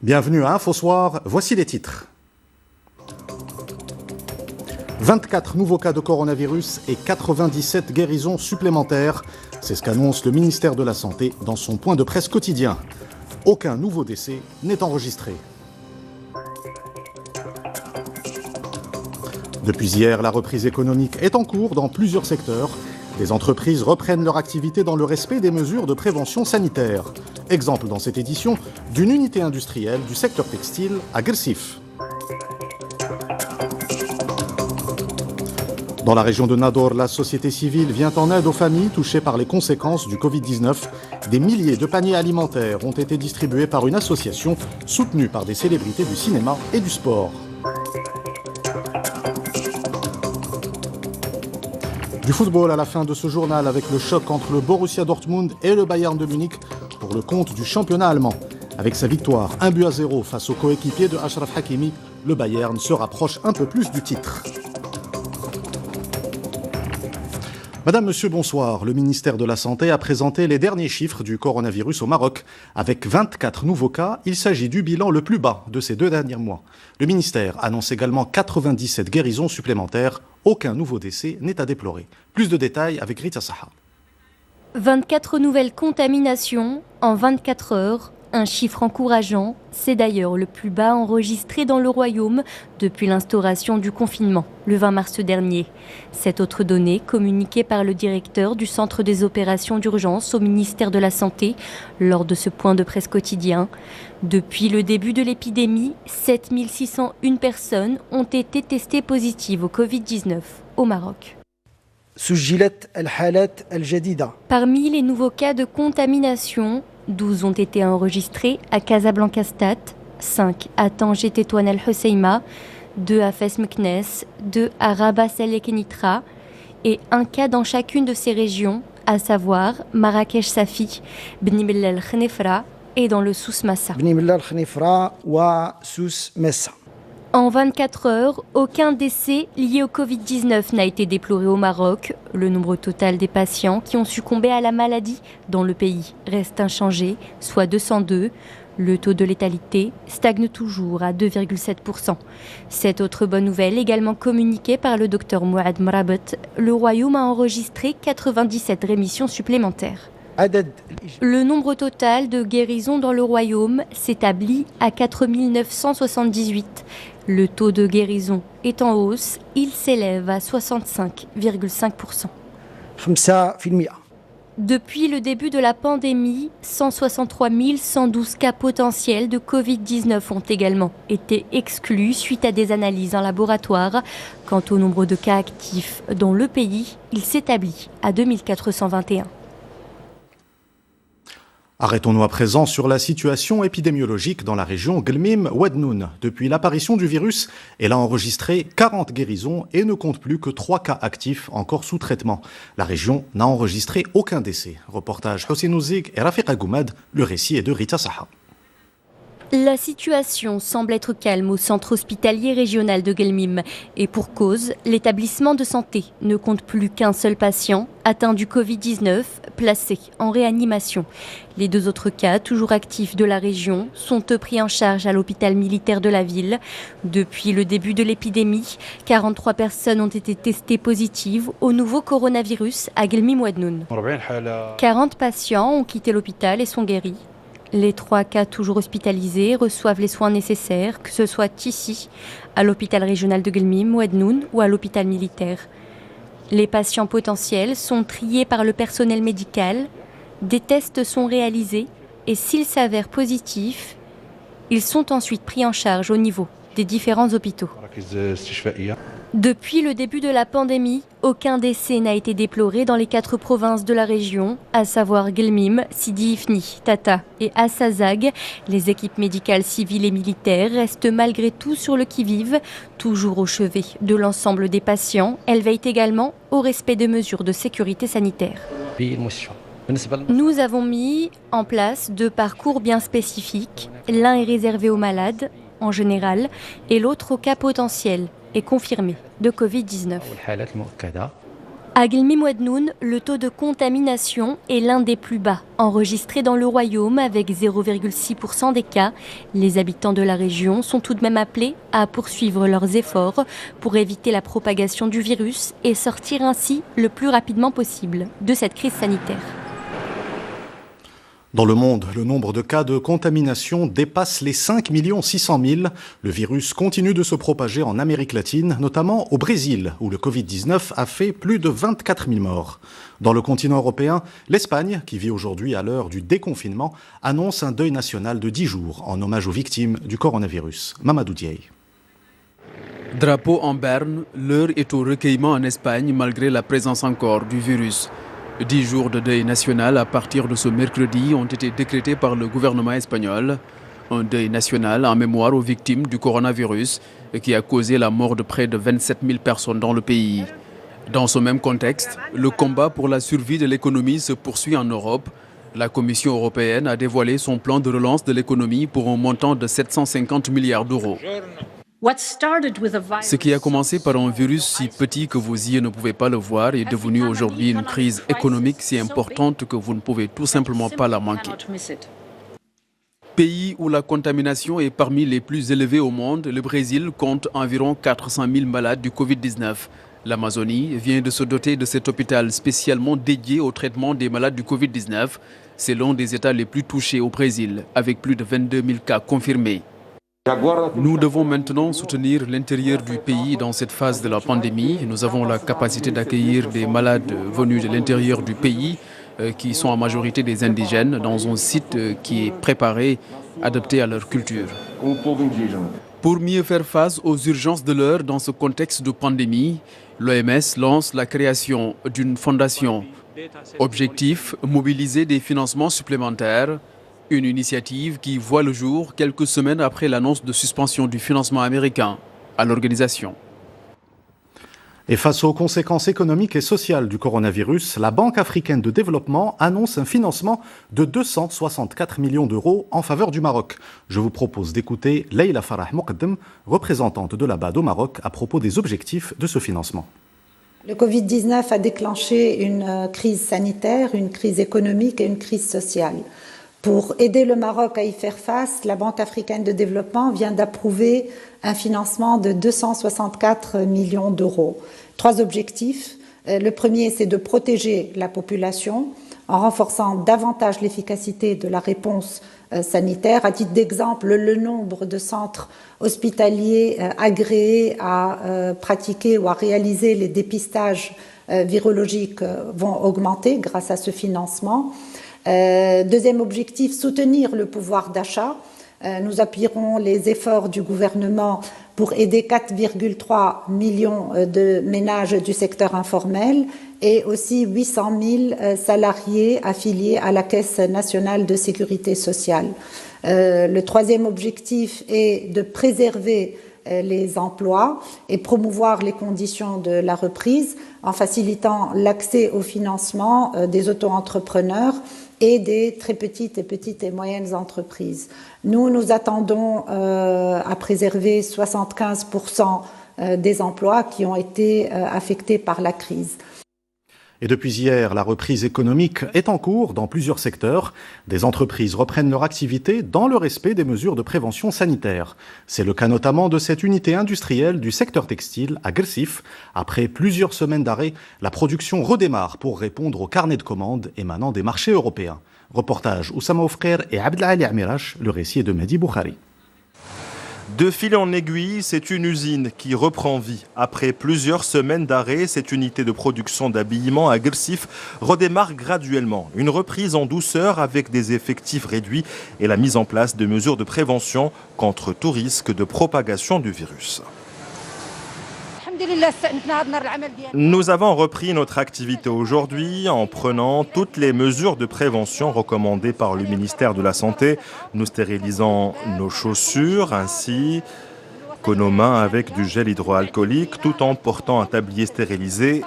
Bienvenue à InfoSoir, voici les titres. 24 nouveaux cas de coronavirus et 97 guérisons supplémentaires. C'est ce qu'annonce le ministère de la Santé dans son point de presse quotidien. Aucun nouveau décès n'est enregistré. Depuis hier, la reprise économique est en cours dans plusieurs secteurs. Les entreprises reprennent leur activité dans le respect des mesures de prévention sanitaire. Exemple dans cette édition d'une unité industrielle du secteur textile à Guersif. Dans la région de Nador, la société civile vient en aide aux familles touchées par les conséquences du Covid-19. Des milliers de paniers alimentaires ont été distribués par une association soutenue par des célébrités du cinéma et du sport. Du football à la fin de ce journal avec le choc entre le Borussia Dortmund et le Bayern de Munich pour le compte du championnat allemand. Avec sa victoire 1-0 face au coéquipier de Achraf Hakimi, le Bayern se rapproche un peu plus du titre. Madame, Monsieur, bonsoir. Le ministère de la Santé a présenté les derniers chiffres du coronavirus au Maroc. Avec 24 nouveaux cas, il s'agit du bilan le plus bas de ces 2 derniers mois. Le ministère annonce également 97 guérisons supplémentaires. Aucun nouveau décès n'est à déplorer. Plus de détails avec Rita Saha. 24 nouvelles contaminations en 24 heures. Un chiffre encourageant, c'est d'ailleurs le plus bas enregistré dans le royaume depuis l'instauration du confinement, le 20 mars dernier. Cette autre donnée, communiquée par le directeur du Centre des opérations d'urgence au ministère de la Santé lors de ce point de presse quotidien. Depuis le début de l'épidémie, 7601 personnes ont été testées positives au Covid-19 au Maroc. Parmi les nouveaux cas de contamination, 12 ont été enregistrés à Casablanca-Stad, 5 à Tanger-Tétouan el-Husseima, 2 à Fes-Meknès, 2 à Rabat-Salé-Kenitra et un cas dans chacune de ces régions, à savoir Marrakech-Safi, Bni Mellal el-Khnefra et dans le Souss Massa. En 24 heures, aucun décès lié au Covid-19 n'a été déploré au Maroc. Le nombre total des patients qui ont succombé à la maladie dans le pays reste inchangé, soit 202. Le taux de létalité stagne toujours à 2,7%. Cette autre bonne nouvelle, également communiquée par le docteur Mouad Mrabet, le Royaume a enregistré 97 rémissions supplémentaires. Le nombre total de guérisons dans le Royaume s'établit à 4 978. Le taux de guérison est en hausse, il s'élève à 65,5%. Depuis le début de la pandémie, 163 112 cas potentiels de Covid-19 ont également été exclus suite à des analyses en laboratoire. Quant au nombre de cas actifs dans le pays, il s'établit à 2421. Arrêtons-nous à présent sur la situation épidémiologique dans la région Guelmim-Ouadnoun. Depuis l'apparition du virus, elle a enregistré 40 guérisons et ne compte plus que 3 cas actifs encore sous traitement. La région n'a enregistré aucun décès. Reportage Hossein Ouzig et Rafiq Agoumad, le récit est de Rita Saha. La situation semble être calme au centre hospitalier régional de Guelmim. Et pour cause, l'établissement de santé ne compte plus qu'un seul patient atteint du Covid-19, placé en réanimation. Les 2 autres cas, toujours actifs de la région, sont eux pris en charge à l'hôpital militaire de la ville. Depuis le début de l'épidémie, 43 personnes ont été testées positives au nouveau coronavirus à Guelmim-Ouadnoun. 40 patients ont quitté l'hôpital et sont guéris. Les 3 cas toujours hospitalisés reçoivent les soins nécessaires, que ce soit ici, à l'hôpital régional de Guelmim, Ouadnoun ou à l'hôpital militaire. Les patients potentiels sont triés par le personnel médical, des tests sont réalisés et s'ils s'avèrent positifs, ils sont ensuite pris en charge au niveau des différents hôpitaux. Depuis le début de la pandémie, aucun décès n'a été déploré dans les 4 provinces de la région, à savoir Guelmim, Sidi Ifni, Tata et Assazag. Les équipes médicales civiles et militaires restent malgré tout sur le qui-vive, toujours au chevet de l'ensemble des patients. Elles veillent également au respect des mesures de sécurité sanitaire. Nous avons mis en place 2 parcours bien spécifiques. L'un est réservé aux malades, en général, et l'autre aux cas potentiels et confirmés de Covid-19. À Guelmim-Ouadnoun, le taux de contamination est l'un des plus bas enregistrés dans le royaume avec 0,6% des cas. Les habitants de la région sont tout de même appelés à poursuivre leurs efforts pour éviter la propagation du virus et sortir ainsi le plus rapidement possible de cette crise sanitaire. Dans le monde, le nombre de cas de contamination dépasse les 5 600 000. Le virus continue de se propager en Amérique latine, notamment au Brésil, où le Covid-19 a fait plus de 24 000 morts. Dans le continent européen, l'Espagne, qui vit aujourd'hui à l'heure du déconfinement, annonce un deuil national de 10 jours en hommage aux victimes du coronavirus. Mamadou Diaye. Drapeau en berne, l'heure est au recueillement en Espagne malgré la présence encore du virus. 10 jours de deuil national à partir de ce mercredi ont été décrétés par le gouvernement espagnol. Un deuil national en mémoire aux victimes du coronavirus qui a causé la mort de près de 27 000 personnes dans le pays. Dans ce même contexte, le combat pour la survie de l'économie se poursuit en Europe. La Commission européenne a dévoilé son plan de relance de l'économie pour un montant de 750 milliards d'euros. Ce qui a commencé par un virus si petit que vos yeux ne pouvaient pas le voir est devenu aujourd'hui une crise économique si importante que vous ne pouvez tout simplement pas la manquer. Pays où la contamination est parmi les plus élevées au monde, le Brésil compte environ 400 000 malades du Covid-19. L'Amazonie vient de se doter de cet hôpital spécialement dédié au traitement des malades du Covid-19. C'est l'un des États les plus touchés au Brésil, avec plus de 22 000 cas confirmés. Nous devons maintenant soutenir l'intérieur du pays dans cette phase de la pandémie. Nous avons la capacité d'accueillir des malades venus de l'intérieur du pays, qui sont en majorité des indigènes, dans un site qui est préparé, adapté à leur culture. Pour mieux faire face aux urgences de l'heure dans ce contexte de pandémie, l'OMS lance la création d'une fondation. Objectif, mobiliser des financements supplémentaires. Une initiative qui voit le jour quelques semaines après l'annonce de suspension du financement américain à l'organisation. Et face aux conséquences économiques et sociales du coronavirus, la Banque africaine de développement annonce un financement de 264 millions d'euros en faveur du Maroc. Je vous propose d'écouter Leïla Farah Moukdem, représentante de la BAD au Maroc, à propos des objectifs de ce financement. Le Covid-19 a déclenché une crise sanitaire, une crise économique et une crise sociale. Pour aider le Maroc à y faire face, la Banque africaine de développement vient d'approuver un financement de 264 millions d'euros. 3 objectifs. Le premier, c'est de protéger la population en renforçant davantage l'efficacité de la réponse sanitaire. À titre d'exemple, le nombre de centres hospitaliers agréés à pratiquer ou à réaliser les dépistages virologiques vont augmenter grâce à ce financement. Deuxième objectif, soutenir le pouvoir d'achat. Nous appuierons les efforts du gouvernement pour aider 4,3 millions de ménages du secteur informel et aussi 800 000 salariés affiliés à la Caisse nationale de sécurité sociale. Le troisième objectif est de préserver les emplois et promouvoir les conditions de la reprise en facilitant l'accès au financement des auto-entrepreneurs et des très petites et moyennes entreprises. Nous attendons à préserver 75% des emplois qui ont été affectés par la crise. Et depuis hier, la reprise économique est en cours dans plusieurs secteurs. Des entreprises reprennent leur activité dans le respect des mesures de prévention sanitaire. C'est le cas notamment de cette unité industrielle du secteur textile à Guersif. Après plusieurs semaines d'arrêt, la production redémarre pour répondre aux carnets de commandes émanant des marchés européens. Reportage Oussama Oufrer et Abdelali Amirache, le récit est de Mehdi Boukhari. De fil en aiguille, c'est une usine qui reprend vie. Après plusieurs semaines d'arrêt, cette unité de production d'habillement à Guersif redémarre graduellement. Une reprise en douceur avec des effectifs réduits et la mise en place de mesures de prévention contre tout risque de propagation du virus. Nous avons repris notre activité aujourd'hui en prenant toutes les mesures de prévention recommandées par le ministère de la Santé. Nous stérilisons nos chaussures ainsi que nos mains avec du gel hydroalcoolique tout en portant un tablier stérilisé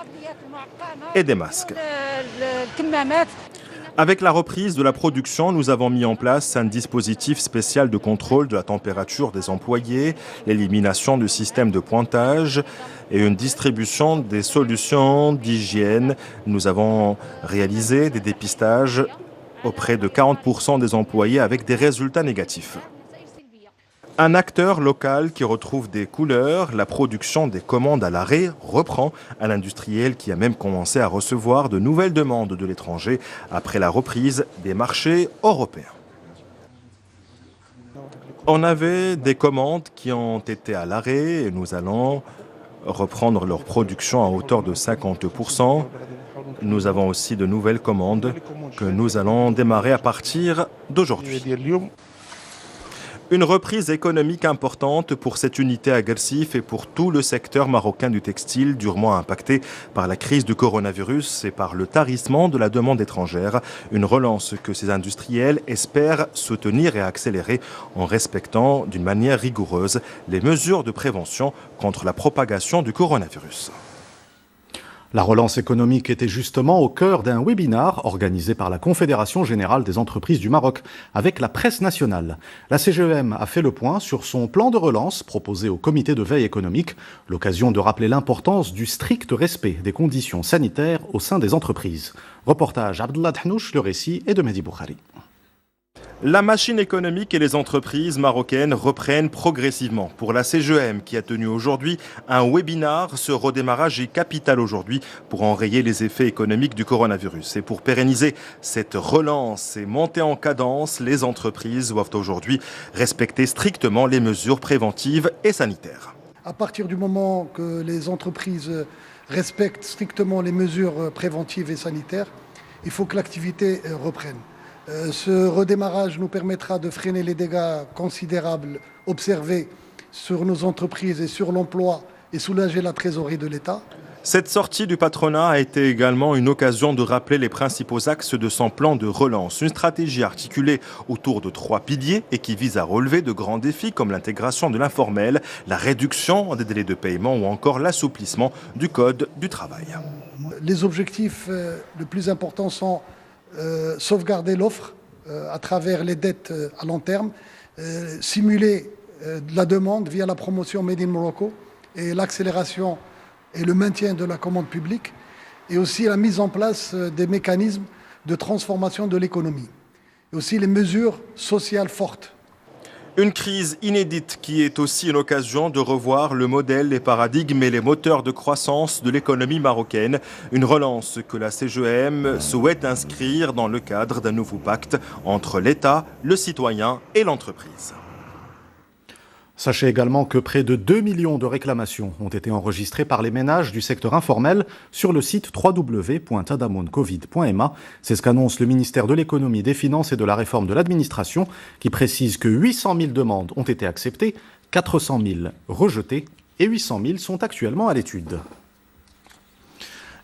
et des masques. Avec la reprise de la production, nous avons mis en place un dispositif spécial de contrôle de la température des employés, l'élimination du système de pointage et une distribution des solutions d'hygiène. Nous avons réalisé des dépistages auprès de 40% des employés avec des résultats négatifs. Un acteur local qui retrouve des couleurs, la production des commandes à l'arrêt reprend. Un industriel qui a même commencé à recevoir de nouvelles demandes de l'étranger après la reprise des marchés européens. On avait des commandes qui ont été à l'arrêt et nous allons reprendre leur production à hauteur de 50%. Nous avons aussi de nouvelles commandes que nous allons démarrer à partir d'aujourd'hui. Une reprise économique importante pour cette unité à Guersif et pour tout le secteur marocain du textile durement impacté par la crise du coronavirus et par le tarissement de la demande étrangère. Une relance que ces industriels espèrent soutenir et accélérer en respectant d'une manière rigoureuse les mesures de prévention contre la propagation du coronavirus. La relance économique était justement au cœur d'un webinar organisé par la Confédération Générale des Entreprises du Maroc avec la presse nationale. La CGEM a fait le point sur son plan de relance proposé au comité de veille économique, l'occasion de rappeler l'importance du strict respect des conditions sanitaires au sein des entreprises. Reportage Abdullah Thnouch, le récit est de Mehdi Boukhari. La machine économique et les entreprises marocaines reprennent progressivement. Pour la CGEM qui a tenu aujourd'hui un webinar, ce redémarrage est capital aujourd'hui pour enrayer les effets économiques du coronavirus. Et pour pérenniser cette relance et monter en cadence, les entreprises doivent aujourd'hui respecter strictement les mesures préventives et sanitaires. À partir du moment que les entreprises respectent strictement les mesures préventives et sanitaires, il faut que l'activité reprenne. Ce redémarrage nous permettra de freiner les dégâts considérables observés sur nos entreprises et sur l'emploi et soulager la trésorerie de l'État. Cette sortie du patronat a été également une occasion de rappeler les principaux axes de son plan de relance. Une stratégie articulée autour de 3 piliers et qui vise à relever de grands défis comme l'intégration de l'informel, la réduction des délais de paiement ou encore l'assouplissement du code du travail. Les objectifs les plus importants sont sauvegarder l'offre à travers les dettes à long terme, simuler la demande via la promotion Made in Morocco et l'accélération et le maintien de la commande publique et aussi la mise en place des mécanismes de transformation de l'économie et aussi les mesures sociales fortes. Une crise inédite qui est aussi une occasion de revoir le modèle, les paradigmes et les moteurs de croissance de l'économie marocaine. Une relance que la CGEM souhaite inscrire dans le cadre d'un nouveau pacte entre l'État, le citoyen et l'entreprise. Sachez également que près de 2 millions de réclamations ont été enregistrées par les ménages du secteur informel sur le site www.tadamoncovid.ma. C'est ce qu'annonce le ministère de l'économie, des finances et de la réforme de l'administration qui précise que 800 000 demandes ont été acceptées, 400 000 rejetées et 800 000 sont actuellement à l'étude.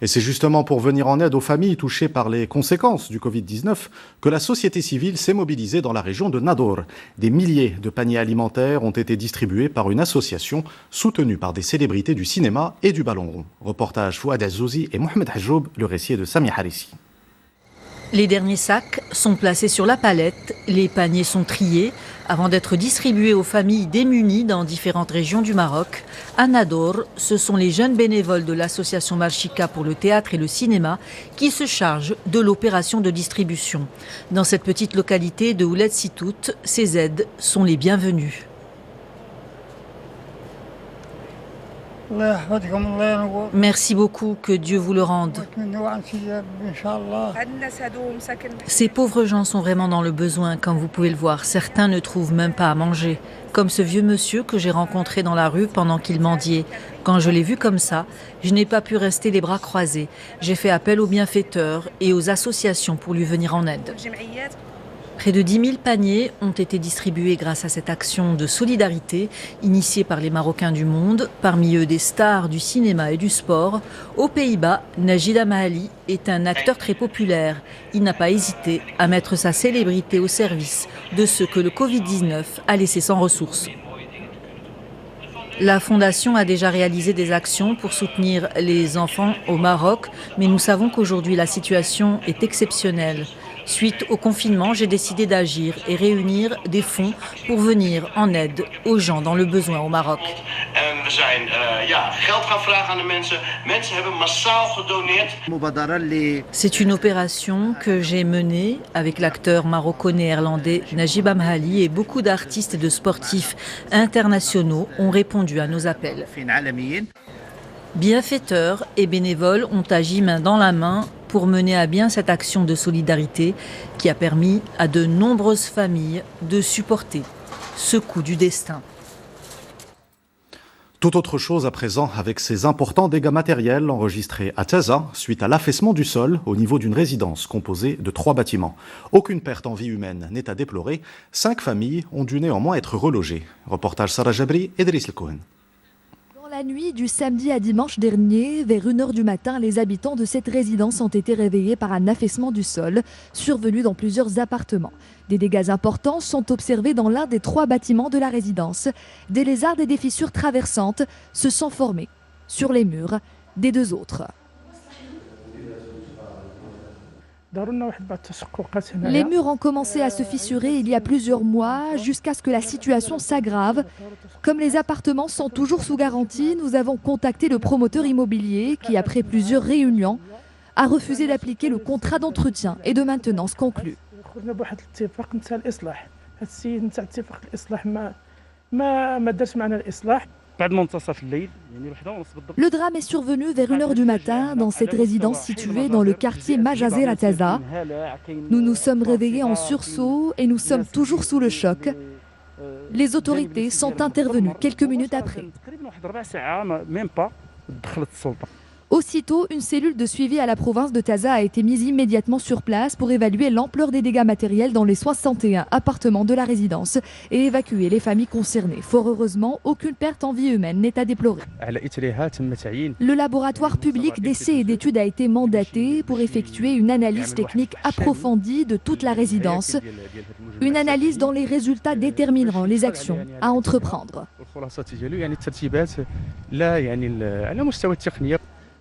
Et c'est justement pour venir en aide aux familles touchées par les conséquences du Covid-19 que la société civile s'est mobilisée dans la région de Nador. Des milliers de paniers alimentaires ont été distribués par une association soutenue par des célébrités du cinéma et du ballon rond. Reportage Fouad Azzouzi et Mohamed Hajoub, le récit est de Sami Harissi. Les derniers sacs sont placés sur la palette, les paniers sont triés avant d'être distribués aux familles démunies dans différentes régions du Maroc. À Nador, ce sont les jeunes bénévoles de l'association Marchika pour le théâtre et le cinéma qui se chargent de l'opération de distribution. Dans cette petite localité de Ouled Sitout, ces aides sont les bienvenues. Merci beaucoup, que Dieu vous le rende. Ces pauvres gens sont vraiment dans le besoin, comme vous pouvez le voir. Certains ne trouvent même pas à manger. Comme ce vieux monsieur que j'ai rencontré dans la rue pendant qu'il mendiait. Quand je l'ai vu comme ça, je n'ai pas pu rester les bras croisés. J'ai fait appel aux bienfaiteurs et aux associations pour lui venir en aide. Près de 10 000 paniers ont été distribués grâce à cette action de solidarité initiée par les Marocains du monde, parmi eux des stars du cinéma et du sport. Aux Pays-Bas, Najid Amali est un acteur très populaire. Il n'a pas hésité à mettre sa célébrité au service de ceux que le Covid-19 a laissés sans ressources. La Fondation a déjà réalisé des actions pour soutenir les enfants au Maroc, mais nous savons qu'aujourd'hui la situation est exceptionnelle. Suite au confinement, j'ai décidé d'agir et réunir des fonds pour venir en aide aux gens dans le besoin au Maroc. C'est une opération que j'ai menée avec l'acteur maroco-néerlandais Najib Amhali et beaucoup d'artistes et de sportifs internationaux ont répondu à nos appels. Bienfaiteurs et bénévoles ont agi main dans la main pour mener à bien cette action de solidarité qui a permis à de nombreuses familles de supporter ce coup du destin. Tout autre chose à présent avec ces importants dégâts matériels enregistrés à Taza suite à l'affaissement du sol au niveau d'une résidence composée de 3 bâtiments. Aucune perte en vie humaine n'est à déplorer. 5 familles ont dû néanmoins être relogées. Reportage Sarah Jabri et Driss El Cohen. La nuit du samedi à dimanche dernier, vers 1h du matin, les habitants de cette résidence ont été réveillés par un affaissement du sol, survenu dans plusieurs appartements. Des dégâts importants sont observés dans l'un des 3 bâtiments de la résidence. Des lézardes et des fissures traversantes se sont formées sur les murs des 2 autres. Les murs ont commencé à se fissurer il y a plusieurs mois jusqu'à ce que la situation s'aggrave. Comme les appartements sont toujours sous garantie, nous avons contacté le promoteur immobilier qui, après plusieurs réunions, a refusé d'appliquer le contrat d'entretien et de maintenance conclu. Le drame est survenu vers 1h du matin dans cette résidence située dans le quartier Majazir à Taza. Nous nous sommes réveillés en sursaut et nous sommes toujours sous le choc. Les autorités sont intervenues quelques minutes après. Aussitôt, une cellule de suivi à la province de Taza a été mise immédiatement sur place pour évaluer l'ampleur des dégâts matériels dans les 61 appartements de la résidence et évacuer les familles concernées. Fort heureusement, aucune perte en vie humaine n'est à déplorer. Le laboratoire public d'essais et d'études a été mandaté pour effectuer une analyse technique approfondie de toute la résidence. Une analyse dont les résultats détermineront les actions à entreprendre.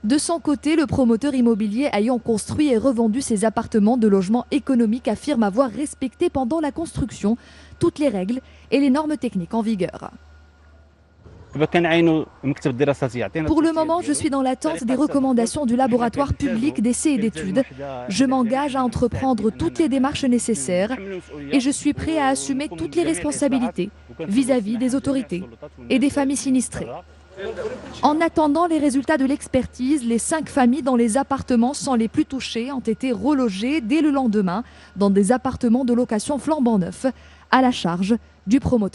De son côté, le promoteur immobilier ayant construit et revendu ses appartements de logement économique affirme avoir respecté pendant la construction toutes les règles et les normes techniques en vigueur. Pour le moment, je suis dans l'attente des recommandations du laboratoire public d'essais et d'études. Je m'engage à entreprendre toutes les démarches nécessaires et je suis prêt à assumer toutes les responsabilités vis-à-vis des autorités et des familles sinistrées. En attendant les résultats de l'expertise, les 5 familles dont les appartements sont les plus touchés ont été relogées dès le lendemain dans des appartements de location flambant neufs à la charge du promoteur.